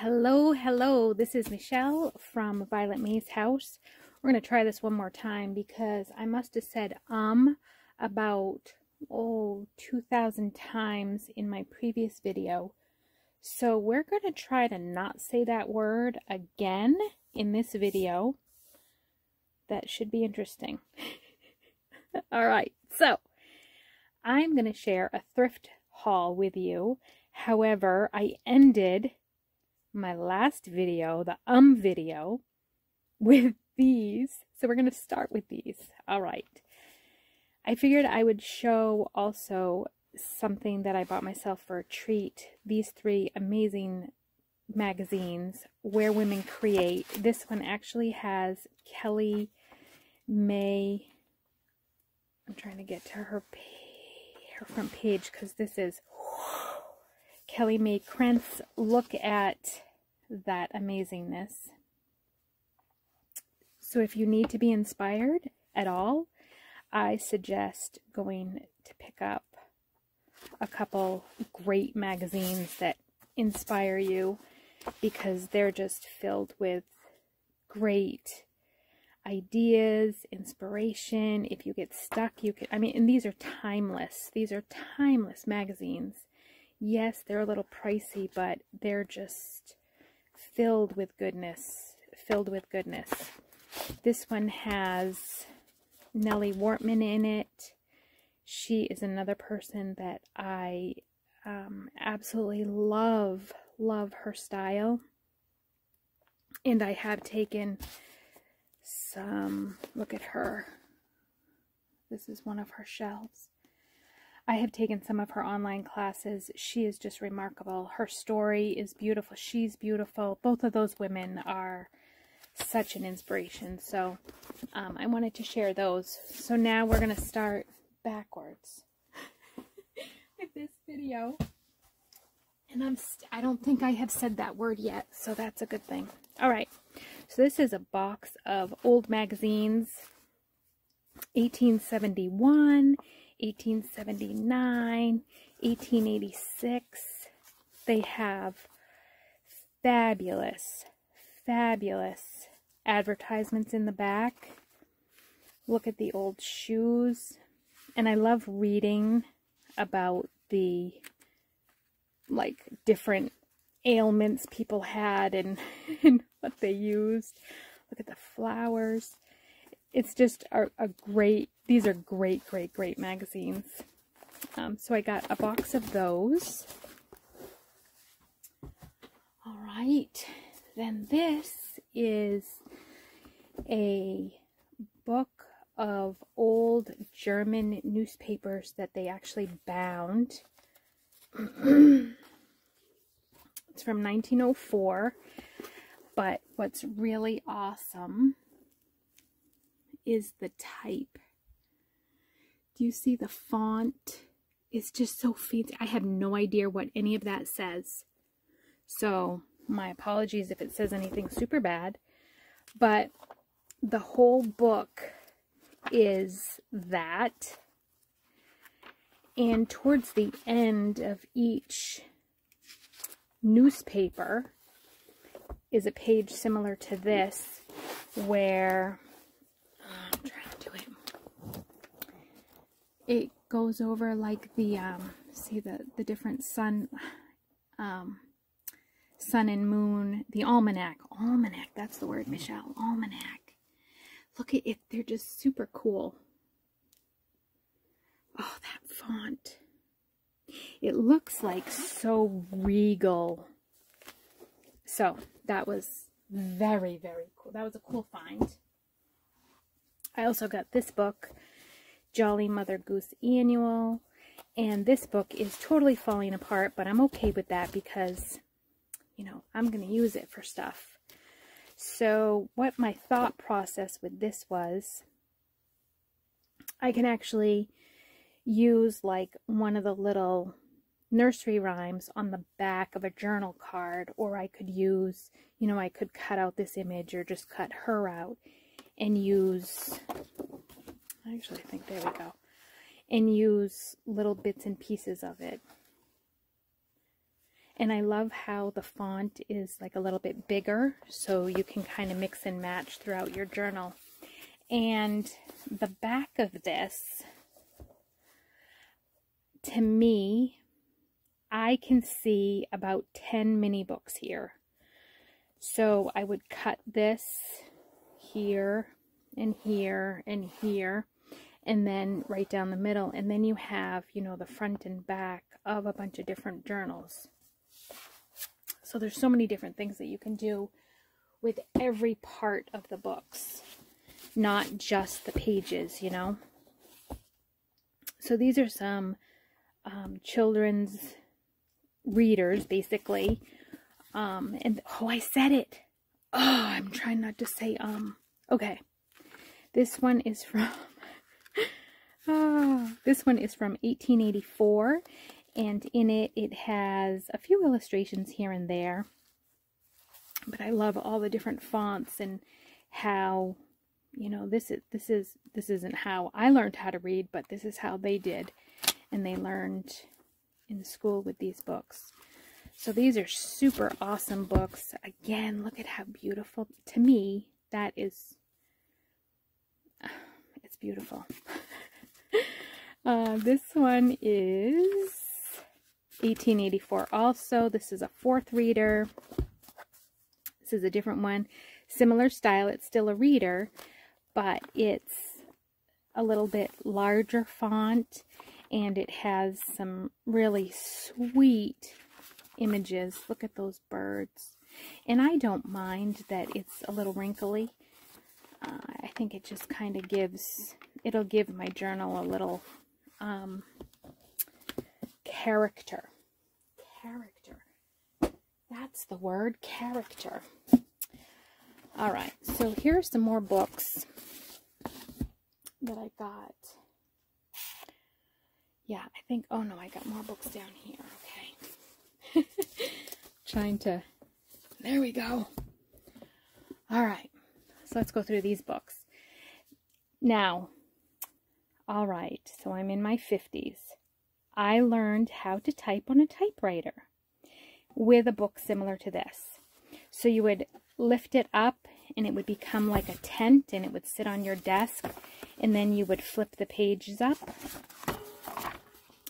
Hello, hello. This is Michelle from Violet May's house. We're going to try this one more time because I must have said about 2,000 times in my previous video. So we're going to try to not say that word again in this video. That should be interesting. All right, so I'm going to share a thrift haul with you. However, I ended my last video, the video, with these. So we're going to start with these. All right. I figured I would show also something that I bought myself for a treat. These three amazing magazines, Where Women Create. This one actually has Kelly May. I'm trying to get to her front page because this is Kelly May Krentz. Look at that amazingness. So if you need to be inspired at all, I suggest going to pick up a couple great magazines that inspire you, because they're just filled with great ideas, inspiration. If you get stuck, you can, and these are timeless. These are timeless magazines. Yes, they're a little pricey, but they're just filled with goodness. Filled with goodness. This one has Nellie Wortman in it. She is another person that I absolutely love her style. And I have taken some, look at her. This is one of her shelves. I have taken some of her online classes. She is just remarkable. Her story is beautiful. She's beautiful. Both of those women are such an inspiration. So I wanted to share those. So now we're going to start backwards with this video. And I don't think I have said that word yet, so that's a good thing. All right. So this is a box of old magazines. 1871, 1879, 1886. They have fabulous advertisements in the back. Look at the old shoes. And I love reading about the different ailments people had and what they used. Look at the flowers. It's just these are great magazines. So I got a box of those. All right. Then this is a book of old German newspapers that they actually bound. It's from 1904. But what's really awesome is the type. Do you see the font? It's just so fancy. I have no idea what any of that says. So my apologies if it says anything super bad. But the whole book is that. And towards the end of each newspaper is a page similar to this where I'm trying to do it. It goes over like the see the different sun and moon, the almanac, that's the word, Michelle, almanac. Look at it, they're just super cool. Oh, that font. It looks like so regal. So that was very cool. That was a cool find. I also got this book, Jolly Mother Goose Annual, and this book is totally falling apart, but I'm okay with that because, I'm going to use it for stuff. So what my thought process with this was, I can actually use one of the little nursery rhymes on the back of a journal card, or I could use, I could cut out this image or just cut her out and use, actually I think, there we go, and use little bits and pieces of it. And I love how the font is like a little bit bigger, so you can kind of mix and match throughout your journal. And the back of this, to me, I can see about 10 mini books here. So I would cut this here and here and here, and then right down the middle, and then you have, you know, the front and back of a bunch of different journals. So there's so many different things that you can do with every part of the books, not just the pages, you know. So these are some children's readers, basically. And oh, I said it. Oh, I'm trying not to say okay. This one is from this one is from 1884, and in it, it has a few illustrations here and there. But I love all the different fonts and how, you know, this isn't how I learned how to read, but this is how they did, and they learned in school with these books. So these are super awesome books. Again, look at how beautiful. To me, that is, it's beautiful. This one is 1884 also. This is a 4th reader. This is a different one. Similar style. It's still a reader, but it's a little bit larger font, and it has some really sweet images. Look at those birds. And I don't mind that it's a little wrinkly. I think it just kind of gives, it'll give my journal a little character. That's the word, character. All right, so here's some more books that I got. Yeah, I think, oh no, I got more books down here. Okay. Trying to, there we go. All right, so let's go through these books. Now, all right, so I'm in my 50s. I learned how to type on a typewriter with a book similar to this. So you would lift it up and it would become like a tent, and it would sit on your desk, and then you would flip the pages up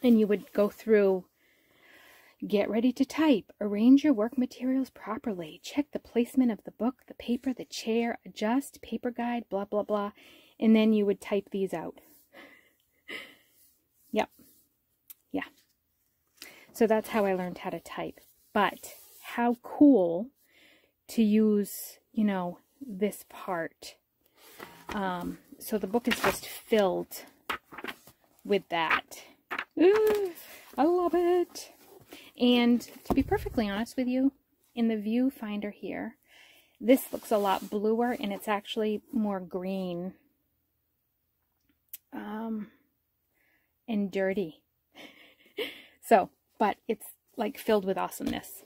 and you would go through, get ready to type, arrange your work materials properly, check the placement of the book, the paper, the chair, adjust, paper guide, blah, blah, blah. And then you would type these out. Yep. Yeah. So that's how I learned how to type. But how cool to use, you know, this part. So the book is just filled with that. Ooh, I love it. And to be perfectly honest with you, in the viewfinder here, this looks a lot bluer, and it's actually more green and dirty. So, but it's like filled with awesomeness.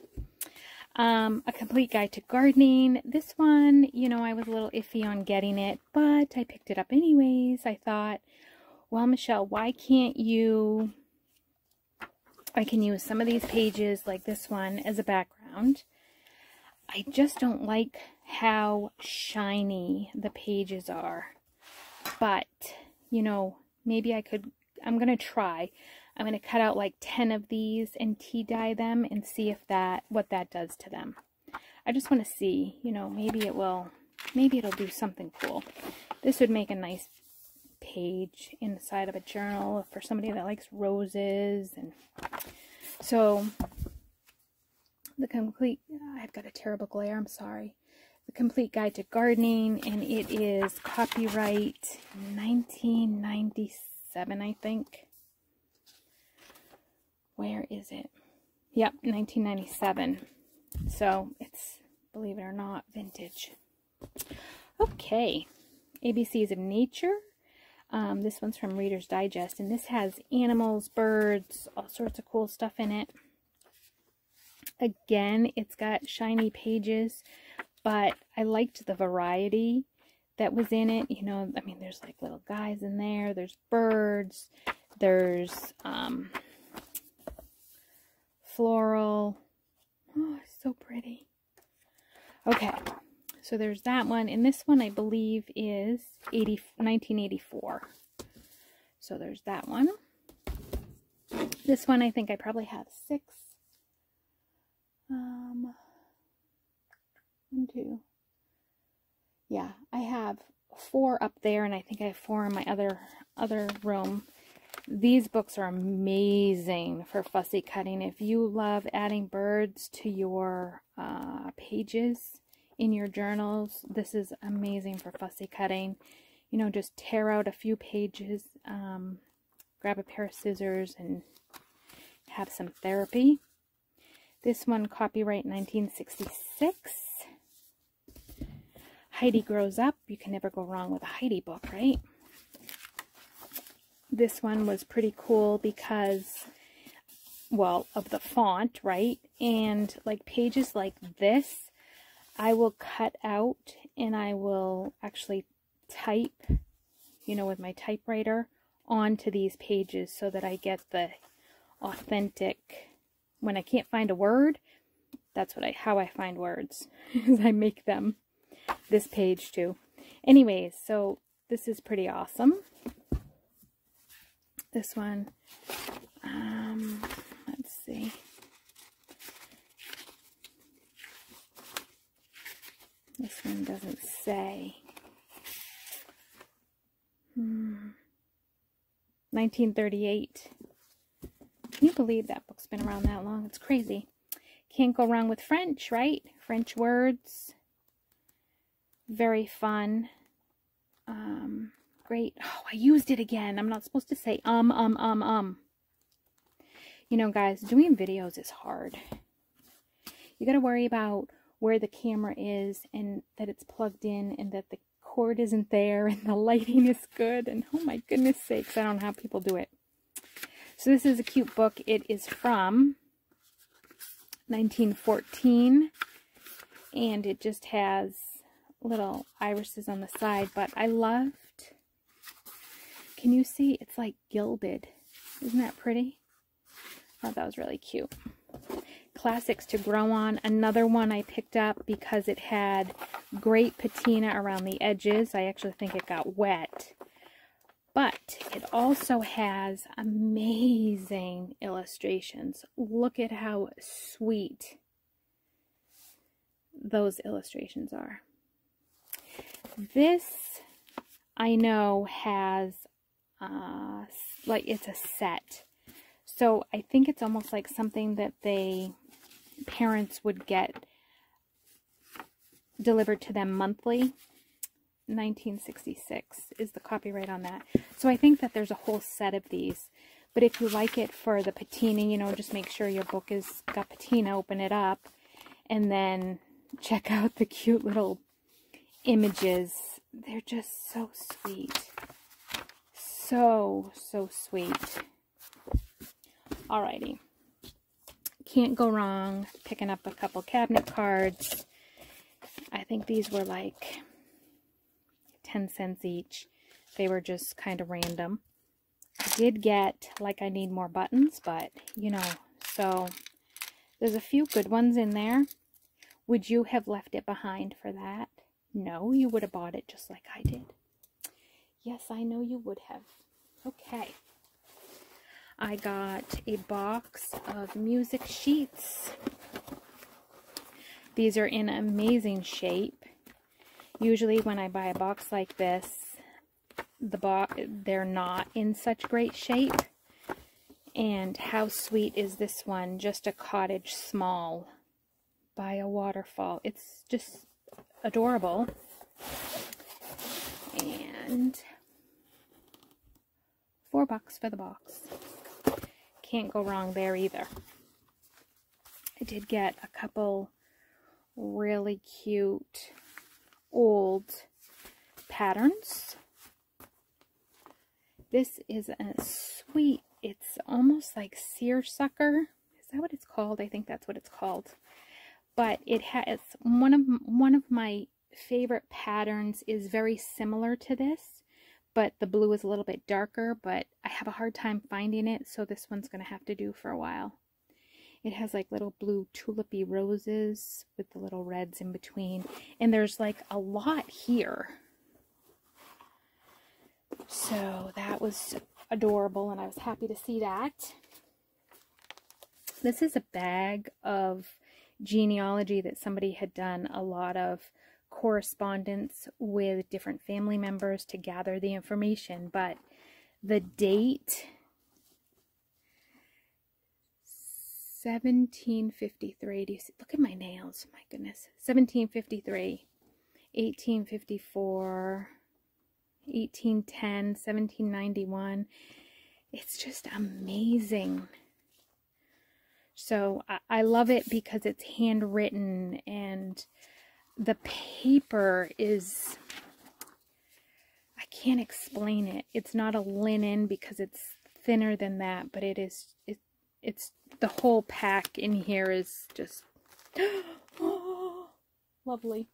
A complete guide to gardening. This one, you know, I was a little iffy on getting it, but I picked it up anyways. I thought, well, Michelle, why can't you, I can use some of these pages like this one as a background. I just don't like how shiny the pages are, but, you know, maybe I could, I'm going to try. I'm going to cut out like 10 of these and tea dye them and see if that, what that does to them. I just want to see, you know, maybe it will, maybe it'll do something cool. This would make a nice page inside of a journal for somebody that likes roses. And so the complete, I've got a terrible glare, I'm sorry. The Complete Guide to Gardening, and it is copyright 1997, I think. Where is it? Yep, 1997. So it's, believe it or not, vintage. Okay, ABCs of Nature. This one's from Reader's Digest, and this has animals, birds, all sorts of cool stuff in it. Again, it's got shiny pages, but I liked the variety that was in it. You know, I mean, there's like little guys in there, there's birds, there's floral, Oh, it's so pretty. Okay, so there's that one. And this one, I believe, is 1984. So there's that one. This one, I think I probably have 6. 1, 2. Yeah, I have 4 up there, and I think I have 4 in my other room. These books are amazing for fussy cutting. If you love adding birds to your pages in your journals, this is amazing for fussy cutting. You know, just tear out a few pages, grab a pair of scissors, and have some therapy. This one, copyright 1966. Heidi Grows Up. You can never go wrong with a Heidi book, right? This one was pretty cool because, well, of the font, right? And like pages like this, I will cut out and I will actually type, you know, with my typewriter onto these pages so that I get the authentic. When I can't find a word, that's how I find words, is I make them. This page too. Anyways, so this is pretty awesome. This one, let's see. This one doesn't say. 1938. Can you believe that book's been around that long? It's crazy. Can't go wrong with French, right? French words. Very fun. Great. Oh, I used it again. I'm not supposed to say You know, guys, doing videos is hard. You got to worry about where the camera is and that it's plugged in and that the cord isn't there and the lighting is good. And oh my goodness sakes, I don't know how people do it. So this is a cute book. It is from 1914 and it just has little irises on the side, but I loved, can you see, it's like gilded. Isn't that pretty? I thought that was really cute. Classics to grow on. Another one I picked up because it had great patina around the edges. I actually think it got wet, but it also has amazing illustrations. Look at how sweet those illustrations are. This, I know, has, like, it's a set. So I think it's almost like something that parents would get delivered to them monthly. 1966 is the copyright on that. So I think that there's a whole set of these. But if you like it for the patina, you know, just make sure your book has got patina, open it up, and then check out the cute little images. They're just so sweet. So sweet. Alrighty. Can't go wrong picking up a couple cabinet cards. I think these were like 10 cents each. They were just kind of random. I did get, like, I need more buttons, but, you know, so there's a few good ones in there. Would you have left it behind for that? No, you would have bought it just like I did. Yes, I know you would have. Okay. I got a box of music sheets. These are in amazing shape. Usually when I buy a box like this, they're not in such great shape. And how sweet is this one? Just a cottage small by a waterfall. It's just adorable. And $4 for the box. Can't go wrong there either. I did get a couple really cute old patterns. This is a sweet, it's almost like seersucker. Is that what it's called? I think that's what it's called. But it has one of my favorite patterns is very similar to this, but the blue is a little bit darker, but I have a hard time finding it, so this one's going to have to do for a while. It has like little blue tulipy roses with the little reds in between. And there's like a lot here. So that was adorable, and I was happy to see that. This is a bag of genealogy that somebody had done a lot of correspondence with different family members to gather the information, but the date 1753. Do you see? Look at my nails. My goodness. 1753, 1854, 1810, 1791. It's just amazing. So I love it because it's handwritten, and the paper is, I can't explain it. It's not a linen because it's thinner than that, but it's the whole pack in here is just oh, lovely.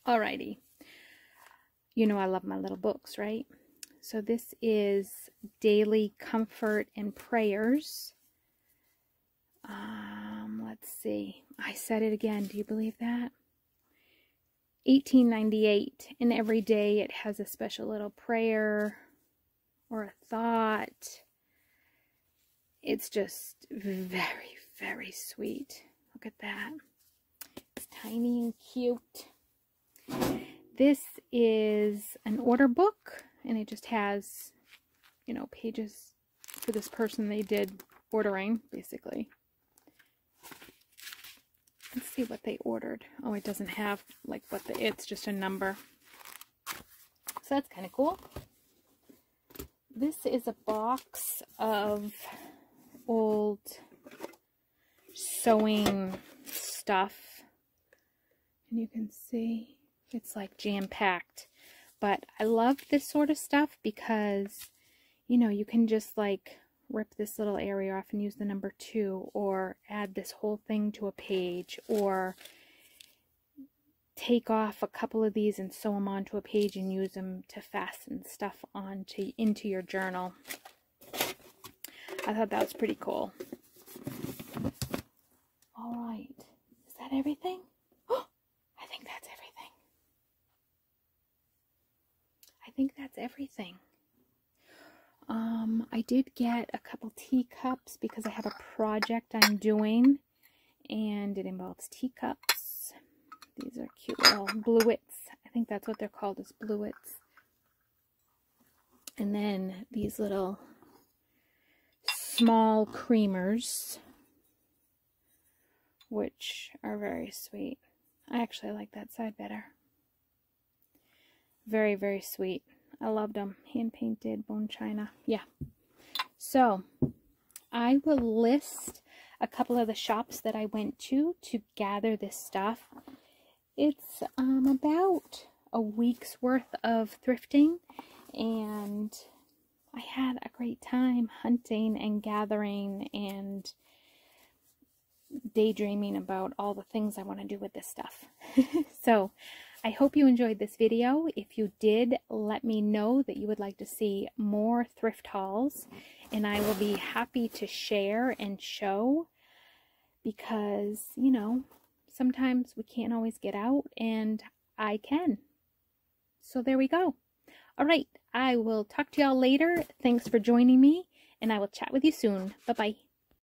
Alrighty. You know I love my little books, right? So this is Daily Comfort and Prayers. Let's see. I said it again. Do you believe that? 1898. And every day it has a special little prayer or a thought. It's just very, very sweet. Look at that. It's tiny and cute. This is an order book, and it just has, you know, pages for this person they did ordering, basically. Let's see what they ordered. Oh, it doesn't have, like, it's just a number. So that's kind of cool. This is a box of old sewing stuff. And you can see it's like jam-packed. But I love this sort of stuff because, you know, you can just like rip this little area off and use the number 2, or add this whole thing to a page, or take off a couple of these and sew them onto a page and use them to fasten stuff into your journal. I thought that was pretty cool. All right, is that everything? Oh, I think that's everything. I think that's everything. I did get a couple teacups because I have a project I'm doing, and it involves teacups. These are cute little bluets. I think that's what they're called, is bluets. And then these little small creamers, which are very sweet. I actually like that side better. Very, very sweet. I loved them. Hand painted, bone china. Yeah. So, I will list a couple of the shops that I went to gather this stuff. It's about a week's worth of thrifting, and I had a great time hunting and gathering and daydreaming about all the things I want to do with this stuff. So, I hope you enjoyed this video. If you did, let me know that you would like to see more thrift hauls, and I will be happy to share and show, because, you know, sometimes we can't always get out, and I can. So there we go. All right, I will talk to y'all later. Thanks for joining me, and I will chat with you soon. Bye-bye.